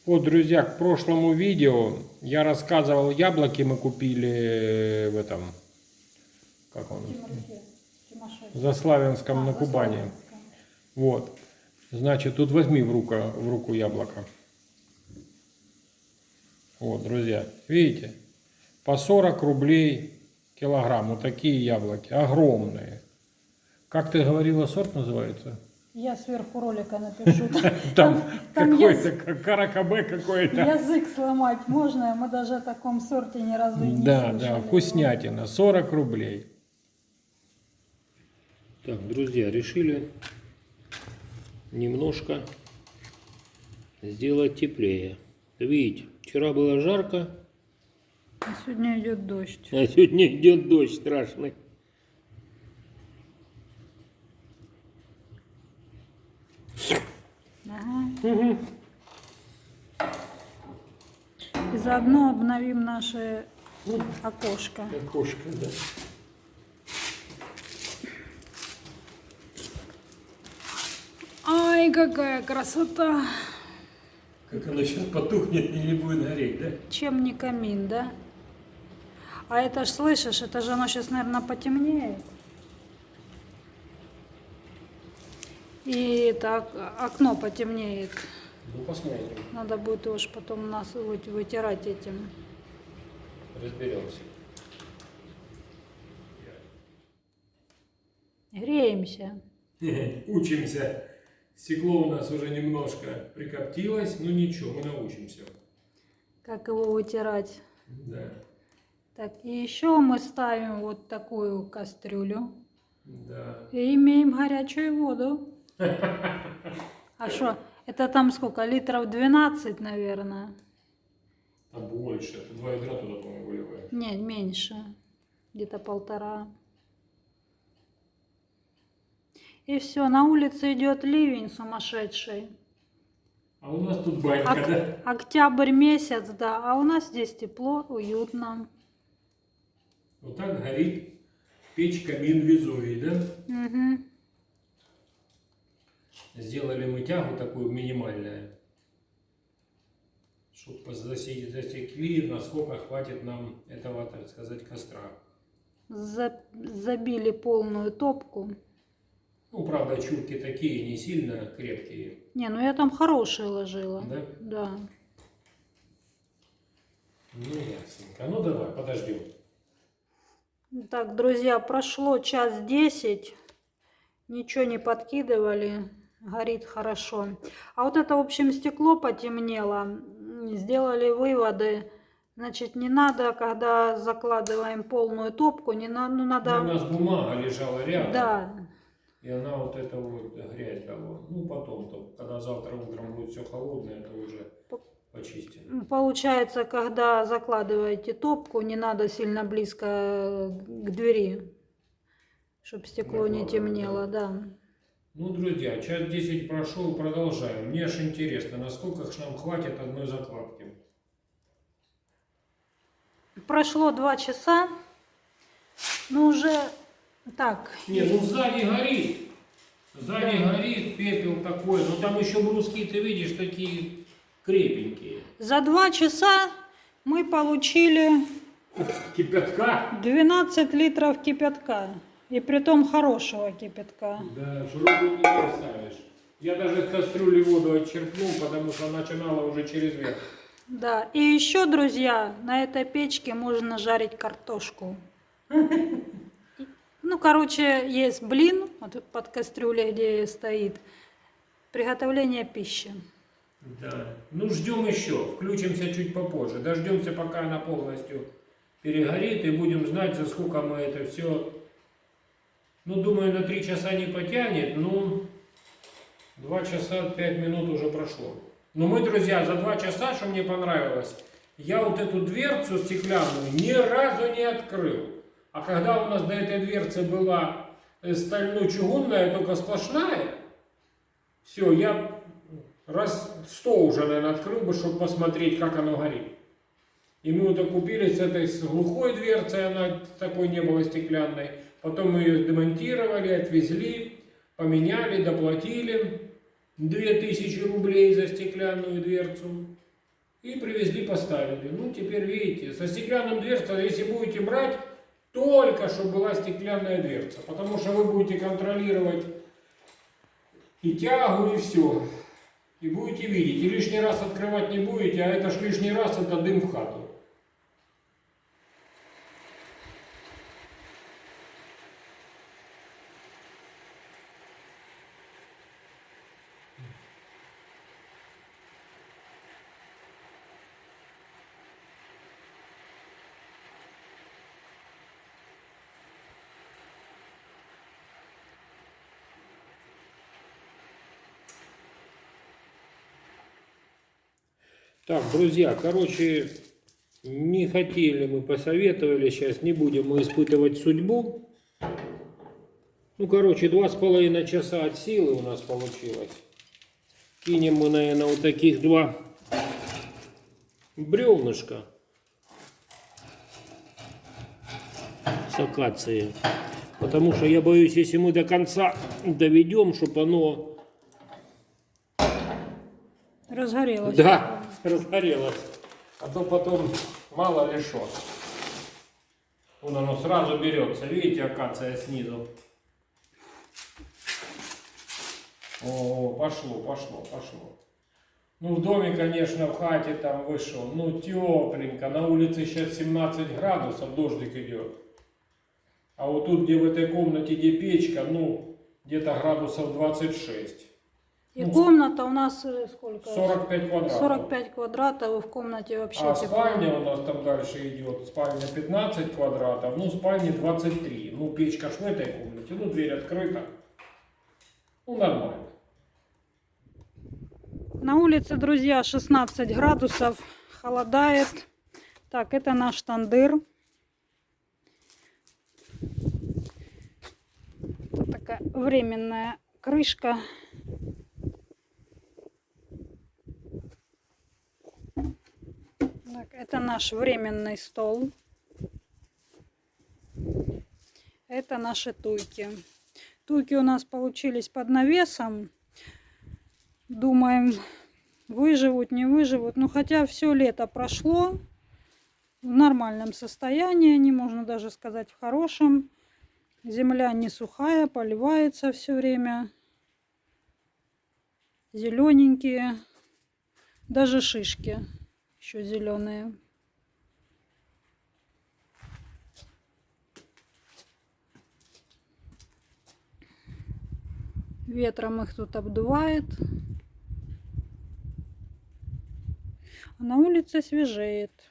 Вот, друзья, к прошлому видео я рассказывал, яблоки мы купили в этом, как он, Заславянском на Кубани. Вот, значит, тут возьми в руку яблоко. Вот, друзья, видите, по 40 рублей килограмм, вот такие яблоки, огромные. Как ты говорила, сорт называется? Я сверху ролика напишу. Там какой-то каракабе какой-то. Язык сломать можно, мы даже о таком сорте ни разу и не слышали. Да, вкуснятина, 40 рублей. Так, друзья, решили немножко сделать теплее. Видите, вчера было жарко, А сегодня идет дождь. а сегодня идет дождь страшный. Ага. И заодно обновим наше окошко. Окошко, да. Ай, какая красота! Как оно сейчас потухнет и не будет гореть, да? Чем не камин, да? А это ж, слышишь, это же оно сейчас, наверное, потемнеет. И так окно потемнеет. Ну, посмотрим, Надо будет уж потом нас вытирать этим. разберемся. Греемся. Учимся. Стекло у нас уже немножко прикоптилось, но ничего, мы научимся. Как его вытирать. Да. Так, и еще мы ставим вот такую кастрюлю. Да. И имеем горячую воду. А что, это там сколько? Литров 12, наверное? Там больше. Ты 2 ведра туда, по-моему, выливаешь. Нет, меньше. Где-то 1,5. И все, на улице идет ливень сумасшедший. А у нас тут банька, да? Октябрь месяц, да. А у нас здесь тепло, уютно. Вот так горит печь камин Везувий, да? Угу. Сделали мы тягу такую минимальную, чтобы засекли, насколько хватит нам этого, так сказать, костра. Забили полную топку. Ну, правда, чурки такие, не сильно крепкие. Не, ну я там хорошие ложила. Да? Да. Ну, ясненько. Ну, давай, подождем. Так, друзья, прошло 1:10. Ничего не подкидывали. Горит хорошо. А вот это, в общем, стекло потемнело. Сделали выводы. Значит, не надо, когда закладываем полную топку, не надо, ну, надо... У нас бумага лежала рядом. Да. И она вот это вот грязь дала. Ну, потом, когда завтра утром будет все холодное, это уже почистим. Получается, когда закладываете топку, не надо сильно близко к двери, чтобы стекло не темнело, да. Ну, друзья, 1:10 прошел, продолжаем. Мне аж интересно, насколько ж нам хватит одной закладки. Прошло 2 часа, но уже так. Не, ну сзади горит. Сзади горит, пепел такой. Но там еще бруски, ты видишь, такие крепенькие. За 2 часа мы получили Кипятка? 12 литров кипятка. И притом хорошего кипятка. Да, шурупу не оставишь. Я даже в кастрюле воду отчерпнул, потому что начинала уже через верх. Да, и еще, друзья, на этой печке можно жарить картошку. Ну, короче, есть блин вот под кастрюлей, где стоит. Приготовление пищи. Да. Ну, ждем еще. Включимся чуть попозже. Дождемся, пока она полностью перегорит, и будем знать, за сколько мы это все... Ну, думаю, на 3 часа не потянет, ну, 2 часа 5 минут уже прошло. Но мы, друзья, за 2 часа, что мне понравилось, я вот эту дверцу стеклянную ни разу не открыл. А когда у нас до этой дверцы была стально-чугунная, только сплошная, все, я раз 100 уже, наверное, открыл бы, чтобы посмотреть, как оно горит. И мы вот купили с этой с глухой дверцей, она такой не была стеклянной. Потом мы ее демонтировали, отвезли, поменяли, доплатили 2000 рублей за стеклянную дверцу. И привезли, поставили. Ну, теперь видите, со стеклянным дверцей, если будете брать, только чтобы была стеклянная дверца. Потому что вы будете контролировать и тягу, и все. И будете видеть. И лишний раз открывать не будете, а это ж лишний раз, это дым в хату. Так, друзья, короче, не хотели мы, посоветовали, сейчас не будем мы испытывать судьбу. Ну, короче, 2,5 часа от силы у нас получилось. Кинем мы, наверное, вот таких 2 бревнышка с акацией. Потому что я боюсь, если мы до конца доведем, чтобы оно... Разгорелось. Да, разгорелось. А то потом мало ли что. Вон оно сразу берется. Видите, акация снизу. О, пошло. Ну, в доме, конечно, в хате там вышел. Ну, тепленько. На улице сейчас 17 градусов, дождик идет. А вот тут, где в этой комнате, где печка, ну, где-то градусов 26. И комната у нас сколько? 45 квадратов. 45 квадратов, и в комнате вообще А тепло. спальня у нас там дальше идет. Спальня 15 квадратов, ну, спальни 23. Ну, печка ж в этой комнате, ну, дверь открыта. Ну, нормально. На улице, друзья, 16 градусов, холодает. Так, это наш тандыр. Это такая временная крышка. Так, это наш временный стол. Это наши туйки. Туйки у нас получились под навесом. Думаем, выживут, не выживут. Ну, хотя все лето прошло в нормальном состоянии. Не можно даже сказать в хорошем. Земля не сухая, поливается все время. Зелененькие. Даже шишки еще зеленые. Ветром их тут обдувает. А на улице свежеет.